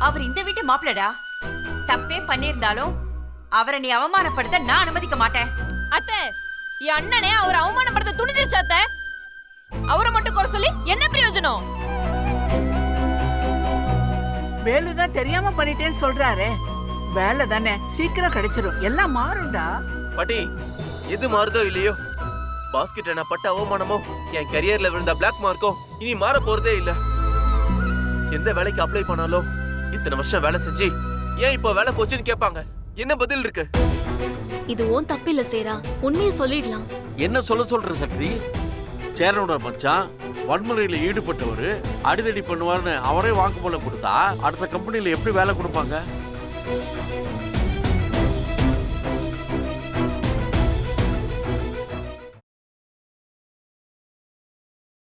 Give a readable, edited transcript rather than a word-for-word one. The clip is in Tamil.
அவர் இந்த வீட்டு மாப்பிளடா. தப்பே பண்ணிருந்தாலும் அவரை நீ அவமானப்படுத்த நான் அனுமதிக்க மாட்டேன். அத்தை, என் அண்ணனே அவர் அவமானப்படுத்த துணிஞ்சிருச்சு அத்தை. அவரை மட்டும் குறை சொல்லி என்ன பிரயோஜனம்? வேலுதான் தெரியாம பண்ணிட்டேன்னு சொல்றாரே. வேலை தானே, சீக்கிரம் கிடைச்சிரும், எல்லாம் மாறும்டா. பாட்டி, எது மாறுதோ இல்லையோ, பாஸ்கெட் என்ன பட்ட அவமானமோ என் கரியர்ல விழுந்த பிளாக் மார்க்கோ இனி மாற போறதே இல்ல. எந்த வேலைக்கு அப்ளை பண்ணாலும் இத்தனை வருஷம் வேலை செஞ்சு ஏன் இப்போ வேலை போச்சுன்னு கேட்பாங்க. என்ன பதில் இருக்கு? இது ஓன் தப்பில்ல சேரா, உண்மையை சொல்லிடலாம். என்ன சொல்ற சக்தி? சேரனோட மச்சான் வன்முறையில ஈடுபட்டவர் அடிதடி பண்ணுவார்னு அவரே வாக்குமூலம் கொடுத்தா அடுத்த கம்பெனில எப்படி வேலை கொடுப்பாங்க?